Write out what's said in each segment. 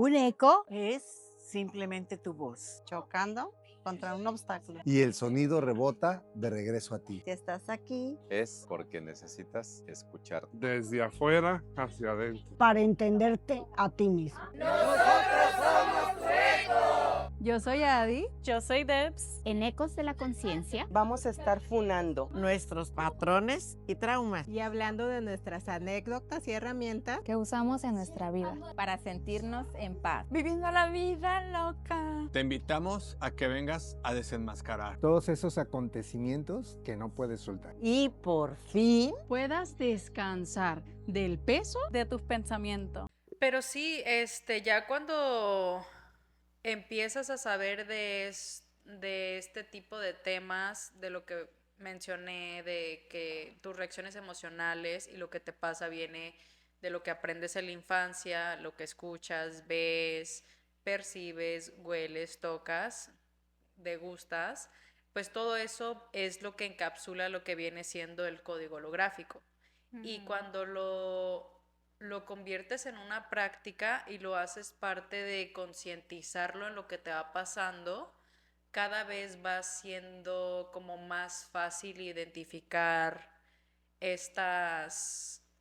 Un eco es simplemente tu voz. Chocando contra un obstáculo. Y el sonido rebota de regreso a ti. Si estás aquí, Es porque necesitas escuchar. Desde afuera hacia adentro. para entenderte a ti mismo. Yo soy Adi. Yo soy Debs. En Ecos de la Conciencia Vamos a estar funando nuestros patrones y traumas. y hablando de nuestras anécdotas y herramientas Que usamos en nuestra vida. Para sentirnos en paz. Viviendo la vida loca. Te invitamos a que vengas a desenmascarar Todos esos acontecimientos que no puedes soltar. Y por fin, Puedas descansar del peso. De tus pensamientos. Pero sí, ya cuando empiezas a saber de este tipo de temas, de lo que mencioné, de que tus reacciones emocionales y lo que te pasa viene de lo que aprendes en la infancia, lo que escuchas, ves, percibes, hueles, tocas, degustas, pues todo eso es lo que encapsula lo que viene siendo el código holográfico. Y cuando lo conviertes en una práctica y lo haces parte de concientizarlo en lo que te va pasando, cada vez va siendo como más fácil identificar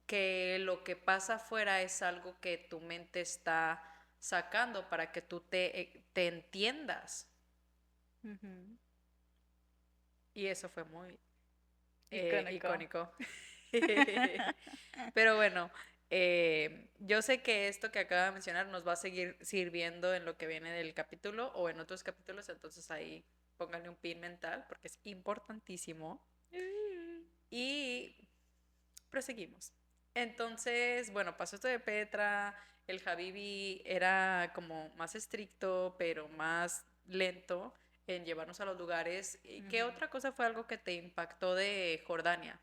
que lo que pasa afuera es algo que tu mente está sacando para que tú te entiendas. Y eso fue muy icónico. Pero bueno, yo sé que esto que acaba de mencionar nos va a seguir sirviendo en lo que viene del capítulo o en otros capítulos, entonces ahí pónganle un pin mental porque es importantísimo. Y proseguimos. Entonces, bueno, pasó esto de Petra, el Habibi era como más estricto, pero más lento en llevarnos a los lugares. ¿Qué otra cosa fue algo que te impactó de Jordania?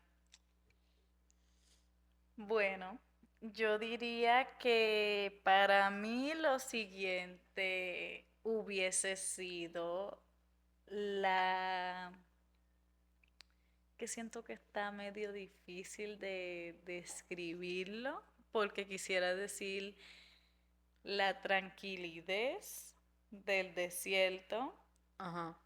Bueno, yo diría que para mí lo siguiente hubiese sido que siento que está medio difícil de describirlo, porque quisiera decir la tranquilidad del desierto. Ajá.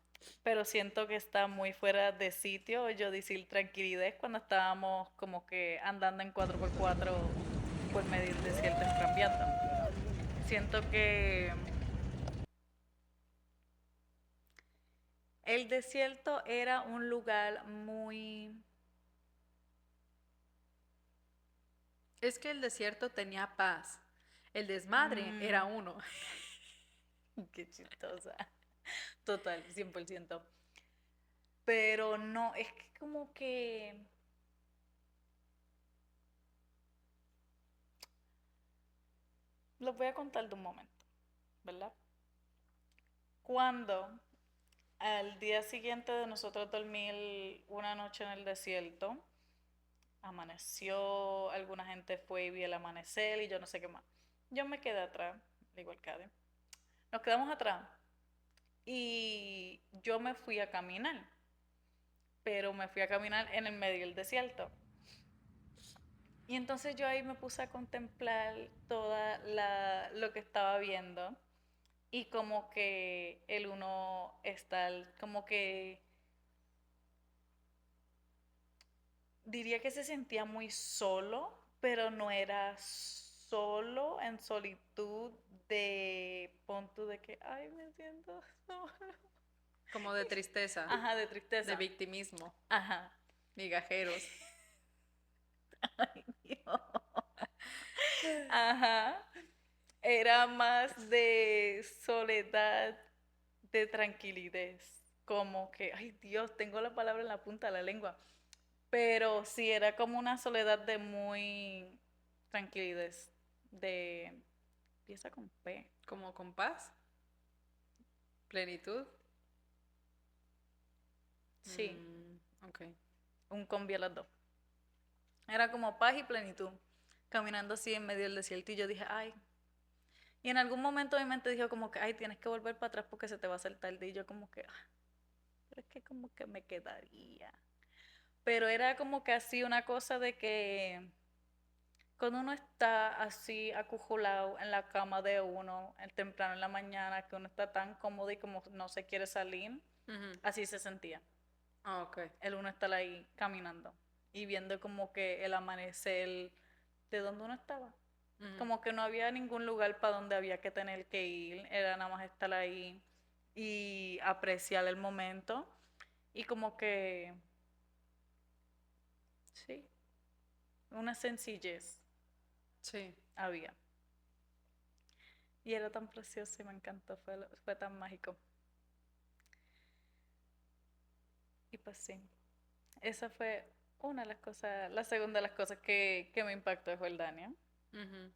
Pero siento que está muy fuera de sitio yo decir tranquilidad cuando estábamos como que andando en 4x4 por medio del desierto en Trambiando. Siento que el desierto era un lugar muy... Es que el desierto tenía paz. El desmadre era uno. Qué chistosa. Total, 100%. Pero no, es que como que... Lo voy a contar de un momento, ¿verdad? Cuando al día siguiente de nosotros dormir una noche en el desierto, amaneció, alguna gente fue y vio el amanecer y yo no sé qué más. Yo me quedé atrás, igual que Ade. Nos quedamos atrás y yo me fui a caminar, pero me fui a caminar en el medio del desierto. Y entonces yo ahí me puse a contemplar lo que estaba viendo y como que el uno está, como que diría que se sentía muy solo, pero no era solo en solitud de punto de que, ay, me siento solo. Como de tristeza. Ajá, de tristeza. De victimismo. Ajá. Migajeros. Ay, Dios. Ajá. Era más de soledad, de tranquilidad. Como que, ay Dios, tengo la palabra en la punta de la lengua. Pero sí, era como una soledad de muy tranquilidad. Empieza con P. Como con paz. Plenitud. Sí. Ok. Un combi a las dos. Era como paz y plenitud. Caminando así en medio del desierto y yo dije, ay. Y en algún momento mi mente dijo como que, ay, tienes que volver para atrás porque se te va a hacer tarde. Y yo como que, pero es que como que me quedaría. Pero era como que así una cosa de que cuando uno está así acujulado en la cama de uno, temprano en la mañana, que uno está tan cómodo y como no se quiere salir, así se sentía. Ah, ok. El uno estar ahí caminando y viendo como que el amanecer de donde uno estaba. Como que no había ningún lugar para donde había que tener que ir, era nada más estar ahí y apreciar el momento y como que, sí, una sencillez Sí. había. Y era tan precioso y me encantó, fue tan mágico. Y pues sí, esa fue una de las cosas, la segunda de las cosas que me impactó de Jordania. Ujú.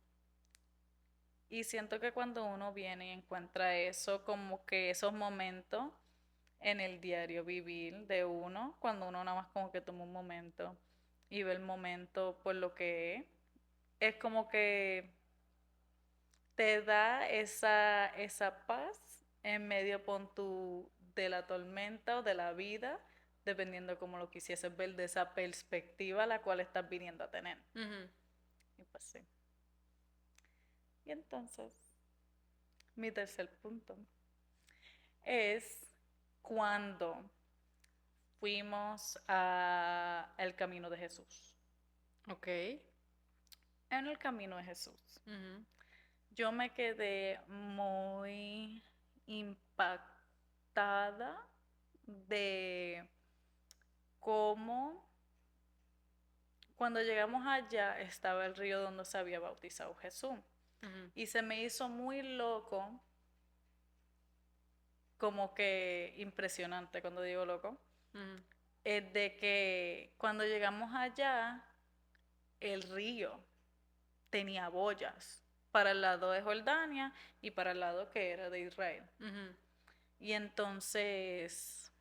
Y siento que cuando uno viene y encuentra eso, como que esos momentos en el diario vivir de uno, cuando uno nada más como que toma un momento y ve el momento por lo que es como que te da esa paz en medio de la tormenta o de la vida, dependiendo como lo quisieses ver de esa perspectiva a la cual estás viniendo a tener. Ujú. Y pues sí. Y entonces, mi tercer punto es cuando fuimos al camino de Jesús. Ok. En el camino de Jesús, Ujú. yo me quedé muy impactada de cómo cuando llegamos allá estaba el río donde se había bautizado Jesús. Ujú. Y se me hizo muy loco, como que impresionante cuando digo loco, Ujú. es de que cuando llegamos allá, el río tenía boyas para el lado de Jordania y para el lado que era de Israel. Ujú. Y entonces,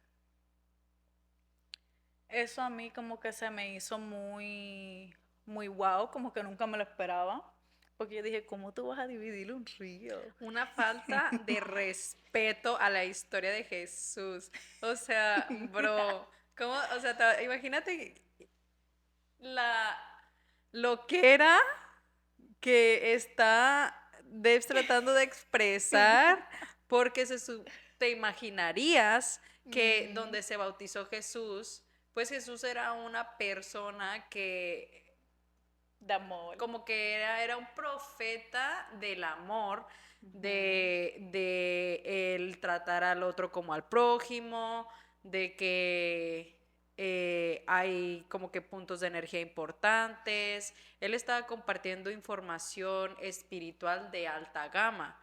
eso a mí como que se me hizo muy, muy wow, como que nunca me lo esperaba. Porque yo dije, ¿cómo tú vas a dividir un río? Una falta de respeto a la historia de Jesús. O sea, bro, ¿cómo? O sea, imagínate la loquera que está Debs tratando de expresar, porque te imaginarías que donde se bautizó Jesús, pues Jesús era una persona que De amor. como que era un profeta del amor, de el tratar al otro como al prójimo, de que hay como que puntos de energía importantes. Él estaba compartiendo información espiritual de alta gama.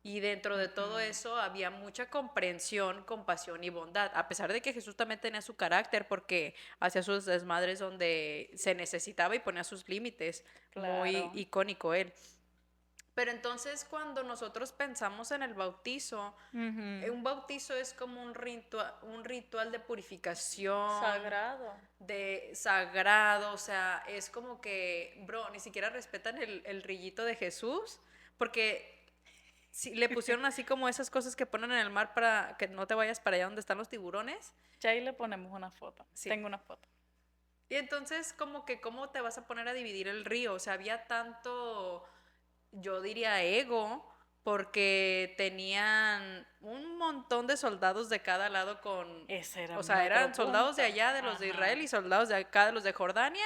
Y dentro de todo eso había mucha comprensión, compasión y bondad, a pesar de que Jesús también tenía su carácter porque hacía sus desmadres donde se necesitaba y ponía sus límites. Muy Claro. icónico él. Pero entonces cuando nosotros pensamos en el bautizo, un bautizo es como un ritual de purificación. Sagrado. De sagrado, o sea, es como que, bro, ni siquiera respetan el rillito de Jesús, porque si le pusieron así como esas cosas que ponen en el mar para que no te vayas para allá donde están los tiburones. Ya ahí le ponemos una foto. Sí. Tengo una foto. Y entonces como que cómo te vas a poner a dividir el río, o sea, había tanto, yo diría ego, porque tenían un montón de soldados de cada lado Ese era o sea, mi eran otro soldados de punto. allá, de los de Israel, y soldados de acá, de los de Jordania,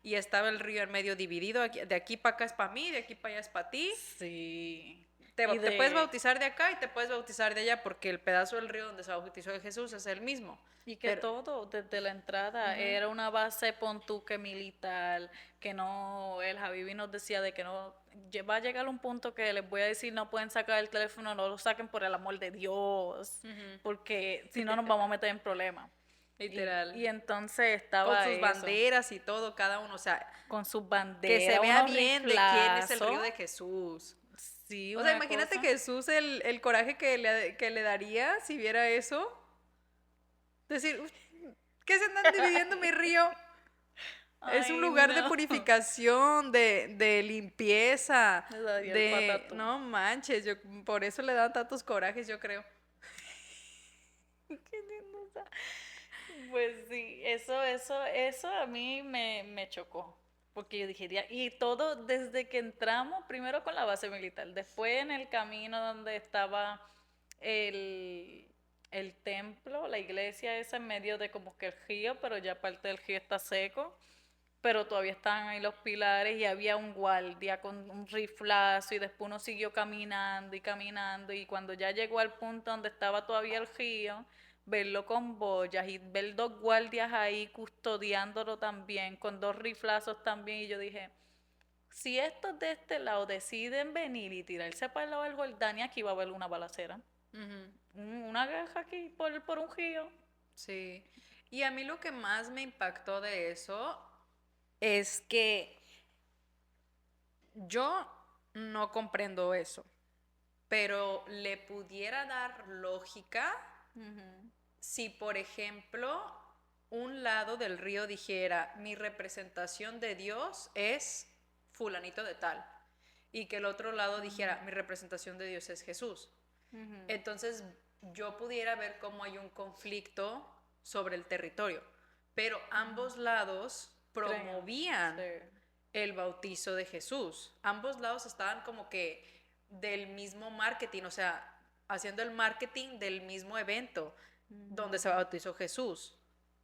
y estaba el río en medio dividido, de aquí para acá es para mí, de aquí para allá es para ti. Sí. Te Y puedes bautizar de acá y te puedes bautizar de allá, porque el pedazo del río donde se bautizó Jesús es el mismo. Y que todo, desde la entrada, era una base, pon tú, que militar, que no, el Javibi nos decía de que no, va a llegar un punto que les voy a decir, no pueden sacar el teléfono, no lo saquen por el amor de Dios, porque si no nos vamos a meter en problemas. Literal. Y entonces estaba con sus eso, banderas y todo, cada uno, o sea, con sus banderas, que se vea unos bien de quién es el riflazos. río de Jesús. Sí, O sea, una imagínate cosa. Jesús el coraje que le daría si viera eso. Decir, ¿qué se andan dividiendo mi río? Es un Ay, lugar de no. purificación, de limpieza, Me daría el patatú. no manches, por eso le dan tantos corajes, yo creo. Qué linda. Pues sí, eso a mí me chocó. porque yo dije, y todo desde que entramos, primero con la base militar, después en el camino donde estaba el templo, la iglesia esa en medio de como que el río, pero ya parte del río está seco, pero todavía estaban ahí los pilares y había un guardia con un riflazo y después uno siguió caminando y caminando y cuando ya llegó al punto donde estaba todavía el río, verlo con boyas y ver dos guardias ahí custodiándolo también, con dos riflazos también, y yo dije, si estos de este lado deciden venir y tirarse para el lado del Jordania, aquí va a haber una balacera. Una guerra aquí por un río. Sí. Y a mí lo que más me impactó de eso es que yo no comprendo eso, pero le pudiera dar lógica si, por ejemplo, un lado del río dijera, mi representación de Dios es fulanito de tal, y que el otro lado dijera, mi representación de Dios es Jesús. Entonces yo pudiera ver cómo hay un conflicto sobre el territorio, pero ambos lados promovían el bautizo de Jesús. Ambos lados estaban como que del mismo marketing, o sea, haciendo el marketing del mismo evento donde se bautizó Jesús.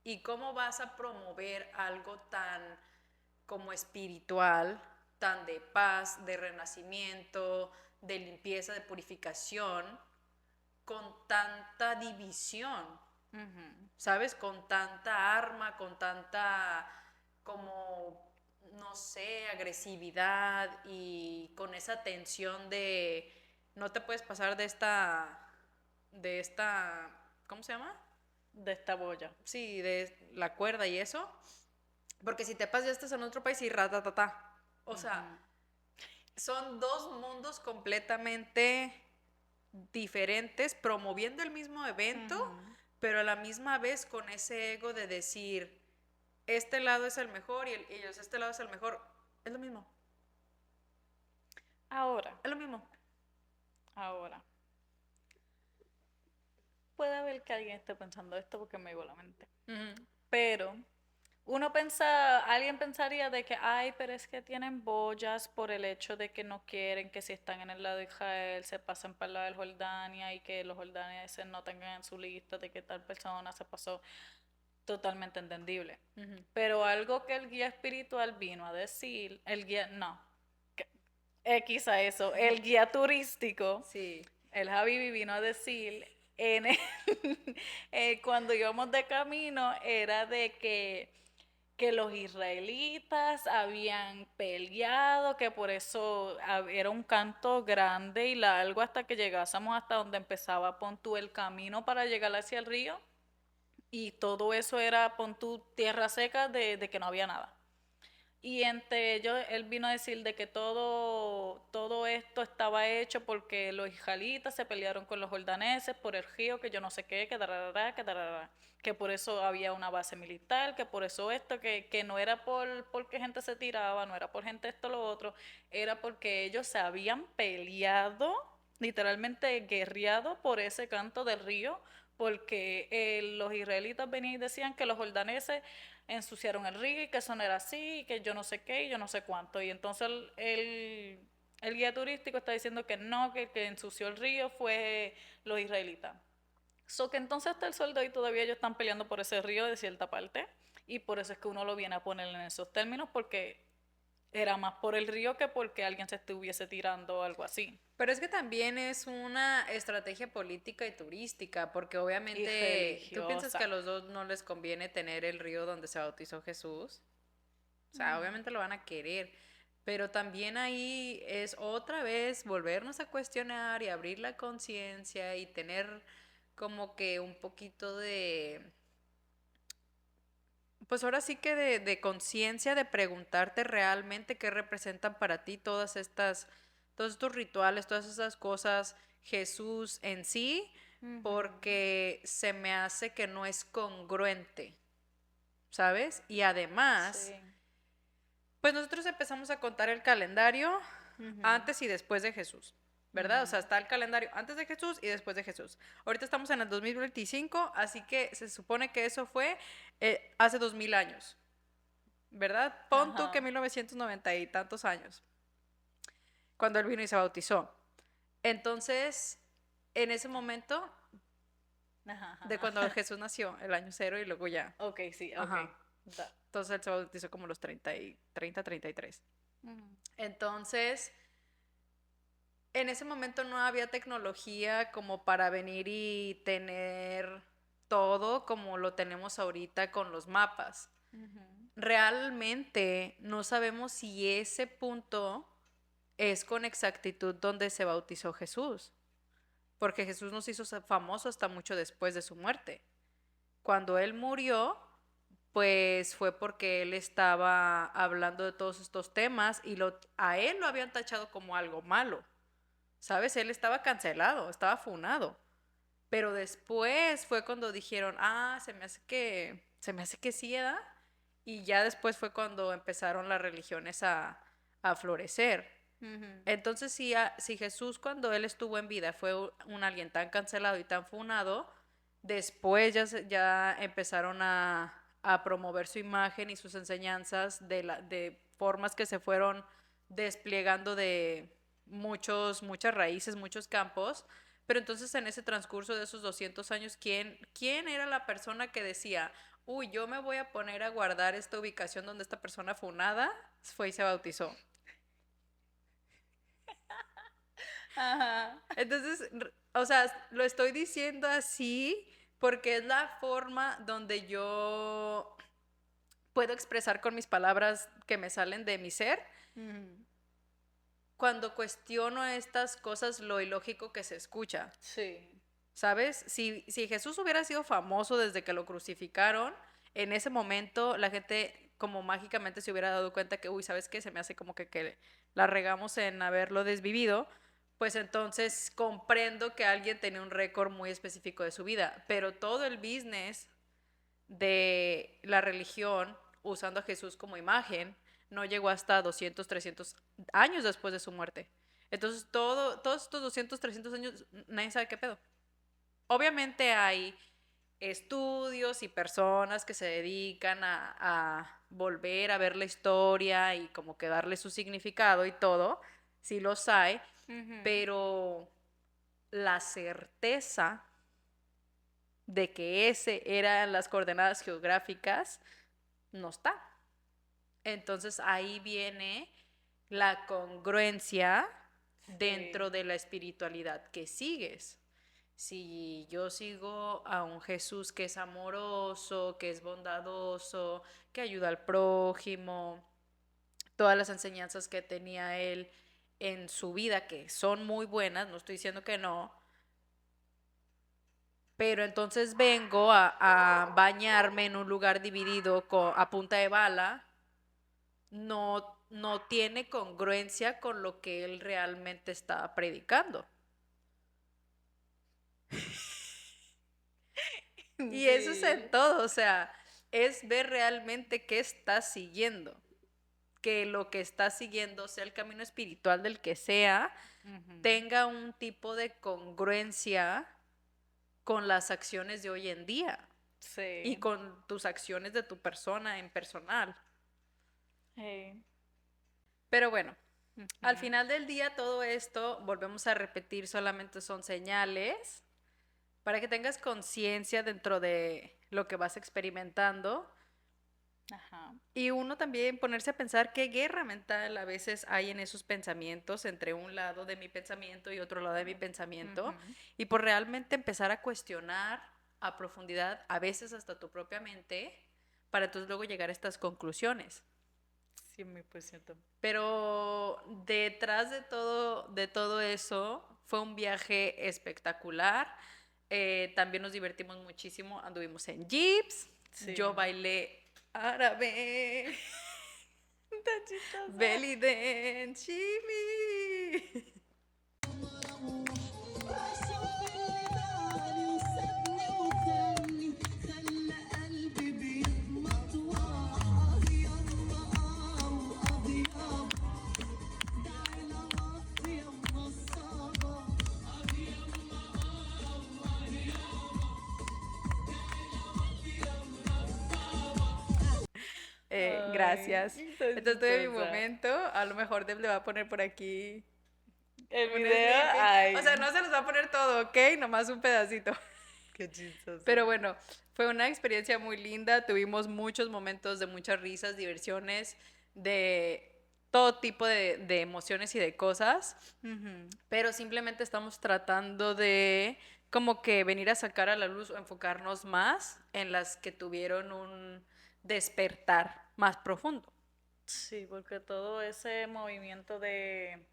¿Y cómo vas a promover algo tan como espiritual, tan de paz, de renacimiento, de limpieza, de purificación, con tanta división? ¿Sabes? Con tanta arma, con tanta como, no sé, agresividad y con esa tensión de no te puedes pasar de esta, ¿cómo se llama? De esta boya. Sí, de la cuerda y eso. Porque si te pasas ya estás en otro país y ratatata. O sea, son dos mundos completamente diferentes, promoviendo el mismo evento, pero a la misma vez con ese ego de decir, este lado es el mejor y ellos, este lado es el mejor. Es lo mismo. Ahora. Es lo mismo. Ahora. Puede haber que alguien esté pensando esto porque me llegó a la mente. Pero alguien pensaría de que, ay, pero es que tienen boyas por el hecho de que no quieren que si están en el lado de Israel se pasen para el lado del Jordania y que los jordanienses no tengan en su lista de que tal persona se pasó. Totalmente entendible. Pero algo que el guía espiritual vino a decir, el guía turístico, sí, el Javi vino a decir cuando íbamos de camino era de que los israelitas habían peleado, que por eso era un canto grande y largo hasta que llegásemos hasta donde empezaba, pon tú, el camino para llegar hacia el río, y todo eso era, pon tú, tierra seca de que no había nada. Y entre ellos, él vino a decir de que todo esto estaba hecho porque los israelitas se pelearon con los jordaneses por el río, que yo no sé qué, que por eso había una base militar, que por eso esto, que no era porque gente se tiraba, no era por gente esto lo otro, era porque ellos se habían peleado, literalmente guerreado por ese canto del río, porque los israelitas venían y decían que los jordaneses ensuciaron el río y que eso no era así, y que yo no sé qué y yo no sé cuánto. Y entonces el guía turístico está diciendo que no, que el que ensució el río fue los israelitas. Que entonces hasta el sol de hoy todavía ellos están peleando por ese río de cierta parte, y por eso es que uno lo viene a poner en esos términos, porque era más por el río que porque alguien se estuviese tirando o algo así. Pero es que también es una estrategia política y turística, porque obviamente tú piensas que a los dos no les conviene tener el río donde se bautizó Jesús. O sea, obviamente lo van a querer, pero también ahí es otra vez volvernos a cuestionar y abrir la conciencia y tener como que un poquito de, pues ahora sí que de conciencia, de preguntarte realmente qué representan para ti todos estos rituales, todas esas cosas, Jesús en sí, porque se me hace que no es congruente, ¿sabes? Y además, pues nosotros empezamos a contar el calendario antes y después de Jesús, ¿verdad? O sea, está el calendario antes de Jesús y después de Jesús. Ahorita estamos en el 2025, así que se supone que eso fue hace 2000 años. ¿verdad? Pon tú Ajá. que 1990 y tantos años, cuando él vino y se bautizó. Entonces, en ese momento, Ajá, de ajá. cuando Jesús nació, el año cero, y luego ya. Ok, sí, ok. Ajá. Da. Entonces él se bautizó como los 33. Ujú. Entonces, en ese momento no había tecnología como para venir y tener todo como lo tenemos ahorita con los mapas. Realmente no sabemos si ese punto es con exactitud donde se bautizó Jesús, porque Jesús nos hizo famoso hasta mucho después de su muerte. Cuando él murió, pues fue porque él estaba hablando de todos estos temas y a él lo habían tachado como algo malo, ¿sabes? Él estaba cancelado, estaba funado. Pero después fue cuando dijeron, se me hace que sí, ¿verdad? Y ya después fue cuando empezaron las religiones a florecer. Entonces, si Jesús cuando él estuvo en vida fue un alguien tan cancelado y tan funado, después ya empezaron a promover su imagen y sus enseñanzas de formas que se fueron desplegando de muchas raíces, muchos campos. Pero entonces en ese transcurso de esos 200 años, ¿quién era la persona que decía, uy, yo me voy a poner a guardar esta ubicación donde esta persona funada fue y se bautizó? Ajá. Entonces, o sea, lo estoy diciendo así porque es la forma donde yo puedo expresar con mis palabras que me salen de mi ser. Cuando cuestiono estas cosas, lo ilógico que se escucha. Sí. ¿Sabes? Si Jesús hubiera sido famoso desde que lo crucificaron, en ese momento la gente como mágicamente se hubiera dado cuenta que, uy, ¿sabes qué? Se me hace como que la regamos en haberlo desvivido. Pues entonces comprendo que alguien tenía un récord muy específico de su vida, pero todo el business de la religión, usando a Jesús como imagen, no llegó hasta 200, 300 años después de su muerte. Entonces, todos estos 200, 300 años, nadie sabe qué pedo. Obviamente hay estudios y personas que se dedican a volver a ver la historia y como que darle su significado y todo, sí los hay, pero la certeza de que ese eran las coordenadas geográficas no está. Entonces ahí viene la congruencia dentro de la espiritualidad que sigues. Si yo sigo a un Jesús que es amoroso, que es bondadoso, que ayuda al prójimo, todas las enseñanzas que tenía él en su vida, que son muy buenas, no estoy diciendo que no, pero entonces vengo a bañarme en un lugar dividido a punta de bala, no tiene congruencia con lo que él realmente está predicando. Y eso es en todo, o sea, es ver realmente qué estás siguiendo. Que lo que estás siguiendo, sea el camino espiritual del que sea, tenga un tipo de congruencia con las acciones de hoy en día. Sí. Y con tus acciones de tu persona en personal. Pero bueno, al final del día todo esto, volvemos a repetir, solamente son señales para que tengas conciencia dentro de lo que vas experimentando. Y uno también ponerse a pensar qué guerra mental a veces hay en esos pensamientos, entre un lado de mi pensamiento y otro lado de mi pensamiento, y por realmente empezar a cuestionar a profundidad, a veces hasta tu propia mente, para entonces luego llegar a estas conclusiones. 100%. Pero detrás de todo eso fue un viaje espectacular. También nos divertimos muchísimo, anduvimos en jeeps, yo bailé árabe, belly dance, shimmy. Gracias. Entonces tuve mi chistosa. momento. A lo mejor Deb le va a poner por aquí El un video, snippet. ay, O sea, no se los va a poner todo, ¿ok? Nomás un pedacito. qué chistoso. Pero bueno, fue una experiencia muy linda. Tuvimos muchos momentos de muchas risas, diversiones, de todo tipo de emociones y de cosas. Ujú. Pero simplemente estamos tratando de como que venir a sacar a la luz o enfocarnos más en las que tuvieron un despertar más profundo. Sí, porque todo ese movimiento de,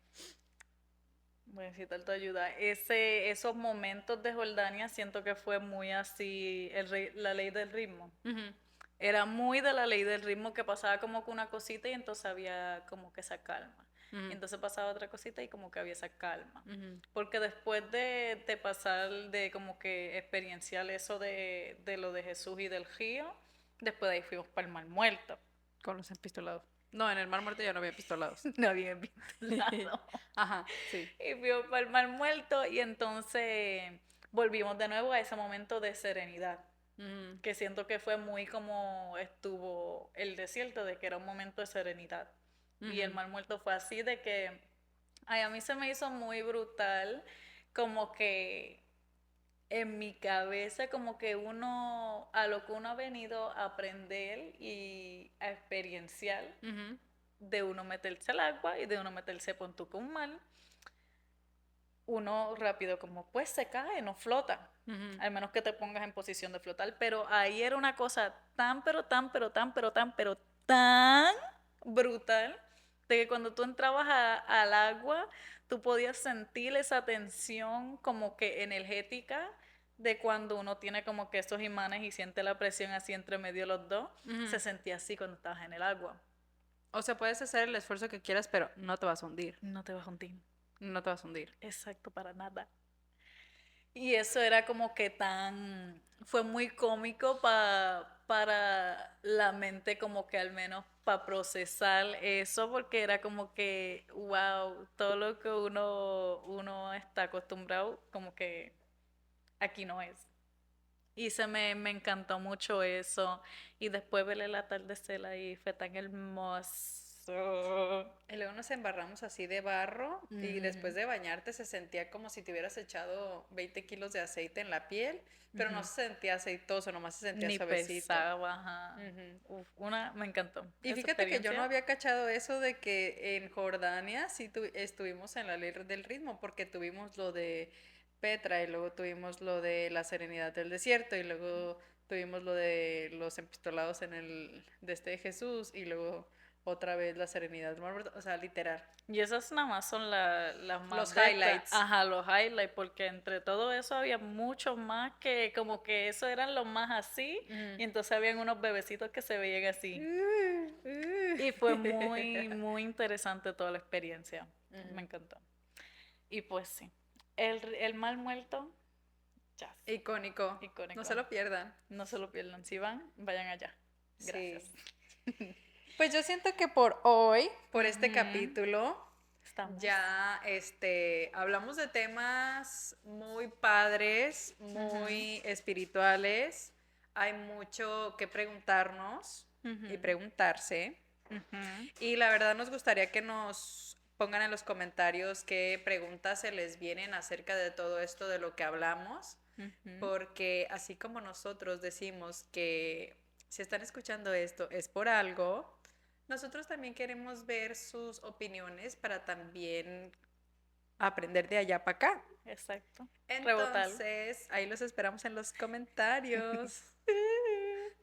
voy a necesitar tu ayuda, esos momentos de Jordania siento que fue muy así, la ley del ritmo. Ujú, Era muy de la ley del ritmo que pasaba como que una cosita y entonces había como que esa calma. ujú, Y entonces pasaba otra cosita y como que había esa calma. ujú. Porque después de pasar de como que experienciar eso de lo de Jesús y del río, después de ahí fuimos para el Mar Muerto. Con los empistolados. No, en el Mar Muerto ya no había pistolados. No había visto nada. Ajá, sí. Y fuimos para el Mar Muerto y entonces volvimos de nuevo a ese momento de serenidad. Ujú, Que siento que fue muy como estuvo el desierto, de que era un momento de serenidad. Y el ujú. Mar Muerto fue así de que, ay, a mí se me hizo muy brutal, como que en mi cabeza, como que uno, a lo que uno ha venido a aprender y a experienciar, Ujú, de uno meterse al agua y de uno meterse por tu con mar, uno rápido como pues se cae, no flota. ujú. Al menos que te pongas en posición de flotar, pero ahí era una cosa tan, pero tan, pero tan, pero tan, pero tan brutal, de que cuando tú entrabas al agua, tú podías sentir esa tensión como que energética de cuando uno tiene como que esos imanes y siente la presión así entre medio de los dos, Ujú. se sentía así cuando estabas en el agua. O sea, puedes hacer el esfuerzo que quieras, pero no te vas a hundir. No te vas a hundir. No te vas a hundir. Exacto, para nada. Y eso era como que fue muy cómico para la mente, como que al menos para procesar eso, porque era como que, wow, todo lo que uno está acostumbrado, como que aquí no es. Y me encantó mucho eso. Y después ver el atardecer ahí, fue tan hermoso. Y luego nos embarramos así de barro y después de bañarte se sentía como si te hubieras echado 20 kilos de aceite en la piel, pero no Ujú. se sentía aceitoso, nomás se sentía Ni suavecito. pesaba, ajá. Ujú. Uf, me encantó. Y Esa fíjate que yo no experiencia. había cachado eso de que en Jordania sí estuvimos en la ley del ritmo, porque tuvimos lo de Petra y luego tuvimos lo de la serenidad del desierto y luego tuvimos lo de los empistolados en el de este Jesús y luego otra vez la serenidad del Mar Muerto, o sea, literal. Y esas nada más son las más Los de esta- highlights. Ajá, los highlights, porque entre todo eso había mucho más que como que eso eran los más así, y entonces habían unos bebecitos que se veían así. Y fue muy, muy interesante toda la experiencia. Ujú. Me encantó. Y pues sí, el Mar Muerto, ya, Icónico. icónico. No se lo pierdan. No se lo pierdan. Si van, vayan allá. Gracias. Sí. Pues yo siento que por hoy, por este Ujú. capítulo, Estamos. ya hablamos de temas muy padres, muy espirituales. Hay mucho que preguntarnos y Ujú. preguntarse. Ujú. Y la verdad nos gustaría que nos pongan en los comentarios qué preguntas se les vienen acerca de todo esto de lo que hablamos, Ujú. porque así como nosotros decimos que si están escuchando esto es por algo, nosotros también queremos ver sus opiniones para también aprender de allá para acá. Exacto. Rebotar. Entonces, ahí los esperamos en los comentarios.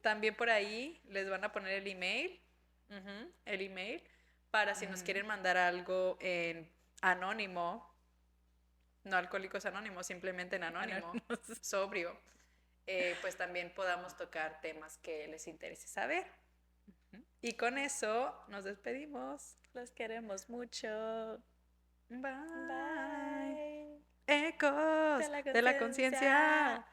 También por ahí les van a poner el email, para si nos quieren mandar algo en anónimo, no Alcohólicos Anónimos, simplemente en anónimo, sobrio, pues también podamos tocar temas que les interese saber. Y con eso nos despedimos. Los queremos mucho. Bye. Bye. Ecos de la conciencia.